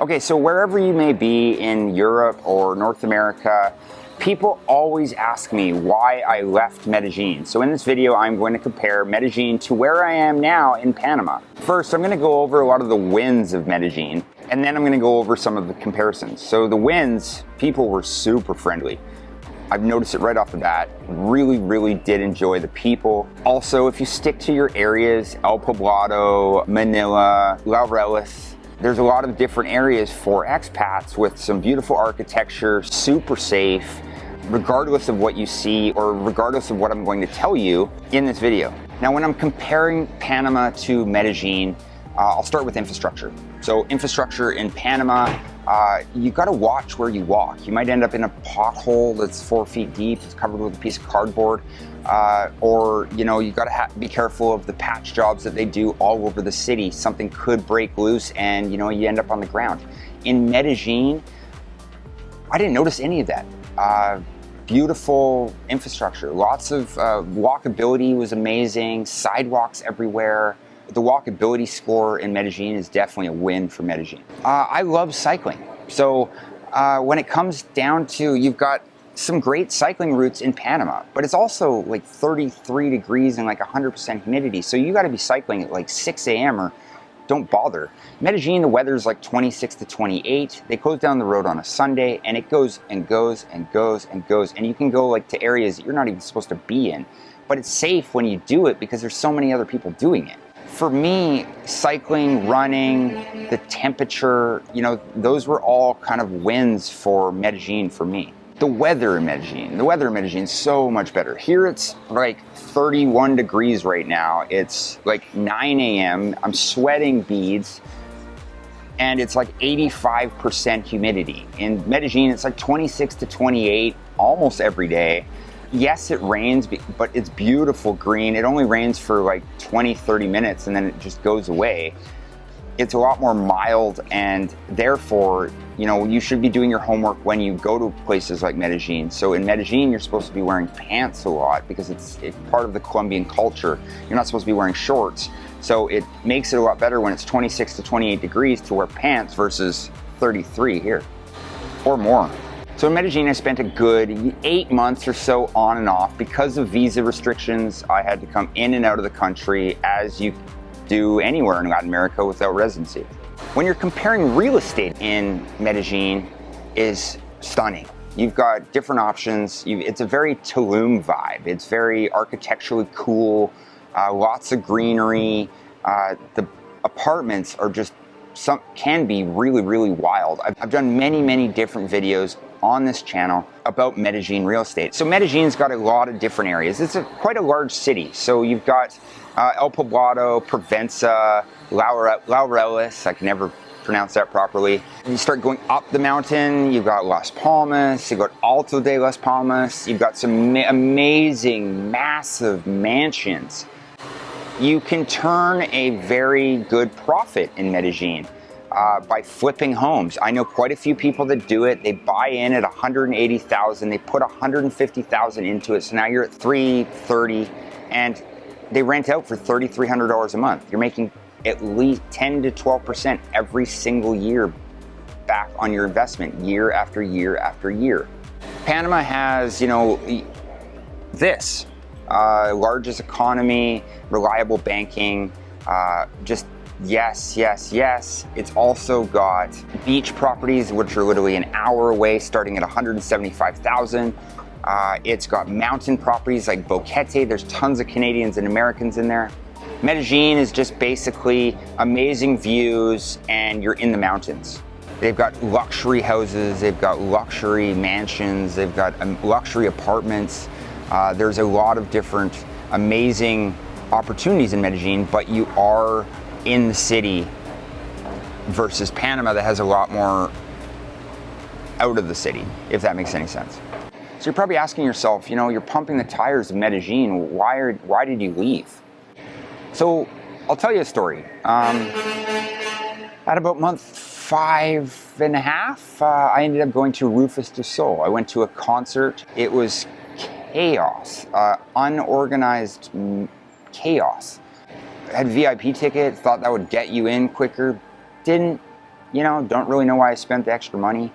Okay, so wherever you may be in Europe or North America, people always ask me why I left Medellin. So in this video, I'm going to compare Medellin to where I am now in Panama. First, I'm going to go over a lot of the wins of Medellin, and then I'm going to go over some of the comparisons. So the wins, people were super friendly. I've noticed it right off the bat. Really did enjoy the people. Also, if you stick to your areas, El Poblado, Manila, Laureles, there's a lot of different areas for expats with some beautiful architecture, super safe, regardless of what you see or regardless of what I'm going to tell you in this video. Now, when I'm comparing Panama to Medellin, I'll start with infrastructure. So infrastructure in Panama, you gotta watch where you walk. You might end up in a pothole that's 4 feet deep, it's covered with a piece of cardboard, or you gotta be careful of the patch jobs that they do all over the city. Something could break loose and you end up on the ground. In Medellin, I didn't notice any of that. Beautiful infrastructure, lots of walkability was amazing, sidewalks everywhere. The walkability score in Medellin is definitely a win for Medellin. I love cycling. So when it comes down to, you've got some great cycling routes in Panama, but it's also like 33 degrees and like 100% humidity. So you gotta be cycling at like 6 a.m. or don't bother. Medellin, the weather's like 26 to 28. They close down the road on a Sunday and it goes and goes and goes and goes. And you can go like to areas that you're not even supposed to be in. But it's safe when you do it because there's so many other people doing it. For me, cycling, running, the temperature, those were all kind of wins for Medellin for me. The weather in Medellin is so much better. Here it's like 31 degrees right now. It's like 9 a.m. I'm sweating beads and it's like 85% humidity. In Medellin, it's like 26 to 28 almost every day. Yes, it rains, but it's beautiful green. It only rains for like 20, 30 minutes and then it just goes away. It's a lot more mild and therefore, you should be doing your homework when you go to places like Medellin. So in Medellin, you're supposed to be wearing pants a lot because it's part of the Colombian culture. You're not supposed to be wearing shorts. So it makes it a lot better when it's 26 to 28 degrees to wear pants versus 33 here or more. So in Medellin, I spent a good 8 months or so on and off. Because of visa restrictions, I had to come in and out of the country as you do anywhere in Latin America without residency. When you're comparing real estate in Medellin is stunning. You've got different options. It's a very Tulum vibe. It's very architecturally cool, lots of greenery. The apartments are just can be really wild. I've done many different videos on this channel about Medellin real estate. So Medellin's got a lot of different areas. It's quite a large city. So you've got El Poblado, Provenza, Laureles, I can never pronounce that properly. You start going up the mountain, you've got Las Palmas, you've got Alto de Las Palmas, you've got some amazing, massive mansions. You can turn a very good profit in Medellin by flipping homes. I know quite a few people that do it. They buy in at $180,000, they put $150,000 into it, so now you're at $330,000, and they rent out for $3,300 a month. You're making at least 10 to 12% every single year back on your investment, year after year after year. Panama has, this. Largest economy, reliable banking, just yes. It's also got beach properties, which are literally an hour away, starting at $175,000. It's got mountain properties like Boquete. There's tons of Canadians and Americans in there. Medellin is just basically amazing views and you're in the mountains. They've got luxury houses, they've got luxury mansions, they've got luxury apartments. There's a lot of different amazing opportunities in Medellin, but you are in the city versus Panama that has a lot more out of the city, if that makes any sense. So you're probably asking yourself, you're pumping the tires of Medellin, why did you leave? So I'll tell you a story. At about month 5.5, I ended up going to Rufus Du Sol. I went to a concert. It was chaos, unorganized chaos. I had VIP ticket, thought that would get you in quicker. Didn't. you know, don't really know why I spent the extra money.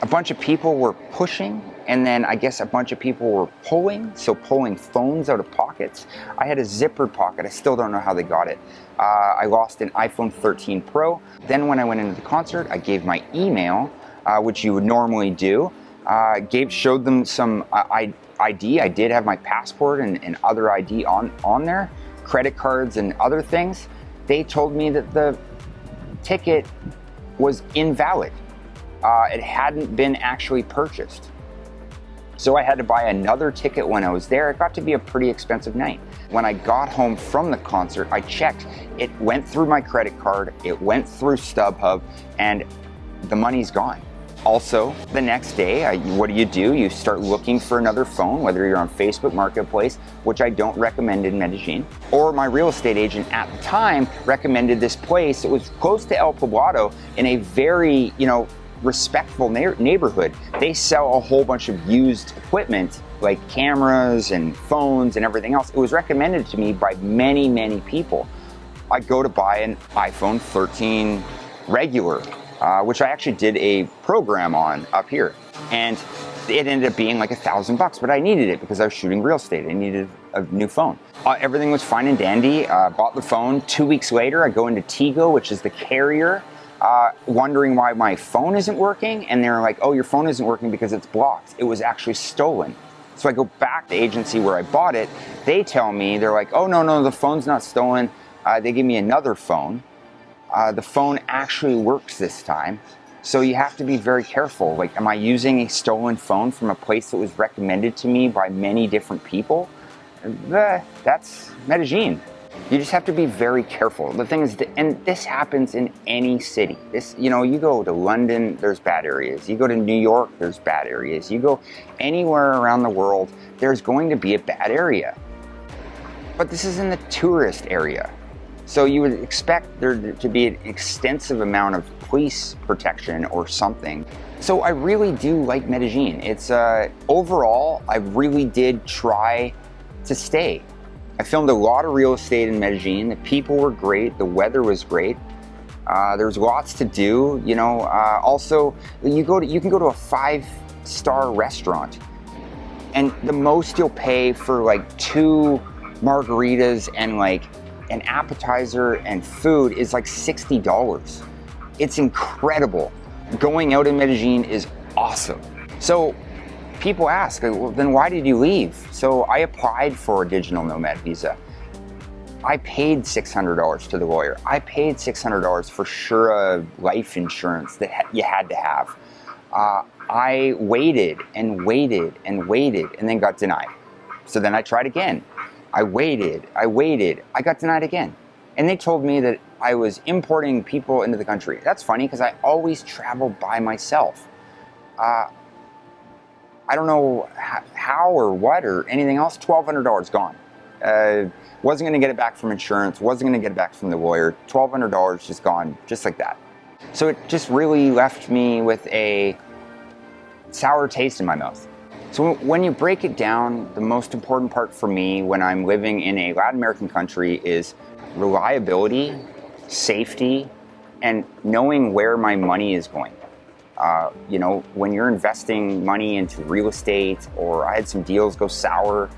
A bunch of people were pushing, and then I guess a bunch of people were pulling, so pulling phones out of pockets. I had a zippered pocket. I still don't know how they got it. I lost an iPhone 13 Pro. Then when I went into the concert, I gave my email, which you would normally do. Showed them some ID. I did have my passport and other ID on there, credit cards and other things. They told me that the ticket was invalid. It hadn't been actually purchased. So I had to buy another ticket when I was there. It got to be a pretty expensive night. When I got home from the concert, I checked. It went through my credit card, it went through StubHub, and the money's gone. Also, the next day, what do? You start looking for another phone, whether you're on Facebook Marketplace, which I don't recommend in Medellin, or my real estate agent at the time recommended this place. It was close to El Poblado in a very, respectful neighborhood. They sell a whole bunch of used equipment like cameras and phones and everything else. It was recommended to me by many, many people. I go to buy an iPhone 13 regular, which I actually did a program on up here. And it ended up being like $1,000, but I needed it because I was shooting real estate. I needed a new phone. Everything was fine and dandy. Bought the phone. 2 weeks later, I go into Tigo, which is the carrier, wondering why my phone isn't working. And they're like, oh, your phone isn't working because it's blocked. It was actually stolen. So I go back to the agency where I bought it. They tell me, they're like, oh, no, the phone's not stolen. They give me another phone. The phone actually works this time. So you have to be very careful. Like, am I using a stolen phone from a place that was recommended to me by many different people? That's Medellin. You just have to be very careful. The thing is, and this happens in any city. You go to London, there's bad areas. You go to New York, there's bad areas. You go anywhere around the world, there's going to be a bad area. But this is in the tourist area. So you would expect there to be an extensive amount of police protection or something. So I really do like Medellin. It's overall, I really did try to stay. I filmed a lot of real estate in Medellin. The people were great. The weather was great. There was lots to do. Also, you can go to a 5-star restaurant, and the most you'll pay for like 2 margaritas and like an appetizer and food is like $60. It's incredible. Going out in Medellin is awesome. So people ask, well, then why did you leave? So I applied for a digital nomad visa. I paid $600 to the lawyer. I paid $600 for Shura life insurance that you had to have. I waited and waited and waited and then got denied. So then I tried again. I waited, I got denied again. And they told me that I was importing people into the country. That's funny because I always travel by myself. I don't know how or what or anything else. $1,200 gone. Wasn't gonna get it back from insurance, wasn't gonna get it back from the lawyer. $1,200 just gone, just like that. So it just really left me with a sour taste in my mouth. So when you break it down, the most important part for me when I'm living in a Latin American country is reliability, safety, and knowing where my money is going. When you're investing money into real estate, or I had some deals go sour,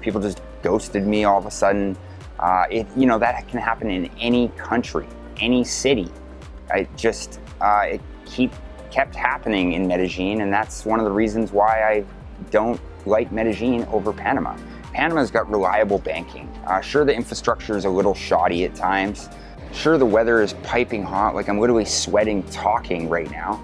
people just ghosted me all of a sudden. That can happen in any country, any city. It kept happening in Medellin, and that's one of the reasons why I don't like Medellin over Panama. Panama's got reliable banking. Sure, the infrastructure is a little shoddy at times. Sure, the weather is piping hot, like I'm literally sweating talking right now.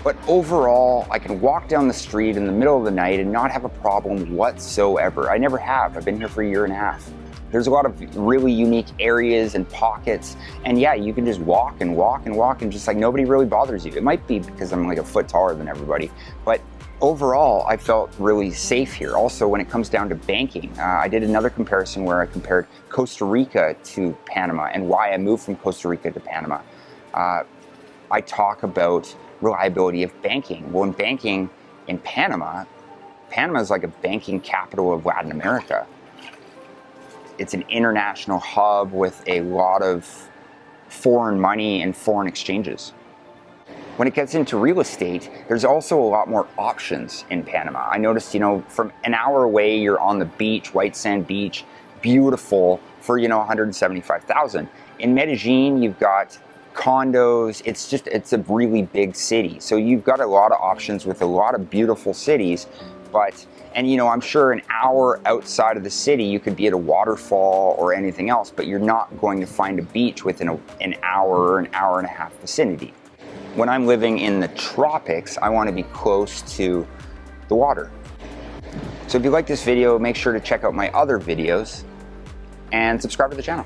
But overall, I can walk down the street in the middle of the night and not have a problem whatsoever. I never have. I've been here for a year and a half. There's a lot of really unique areas and pockets. And yeah, you can just walk and walk and walk and just like nobody really bothers you. It might be because I'm like a foot taller than everybody, but overall, I felt really safe here. Also, when it comes down to banking, I did another comparison where I compared Costa Rica to Panama and why I moved from Costa Rica to Panama. I talk about reliability of banking. Well, in banking in Panama is like a banking capital of Latin America. It's an international hub with a lot of foreign money and foreign exchanges. When it gets into real estate, there's also a lot more options in Panama. I noticed, from an hour away, you're on the beach, white sand beach, beautiful for, $175,000. In Medellin, you've got condos. It's a really big city. So you've got a lot of options with a lot of beautiful cities, and I'm sure an hour outside of the city, you could be at a waterfall or anything else, but you're not going to find a beach within an hour or an hour and a half vicinity. When I'm living in the tropics, I want to be close to the water. So if you like this video, make sure to check out my other videos and subscribe to the channel.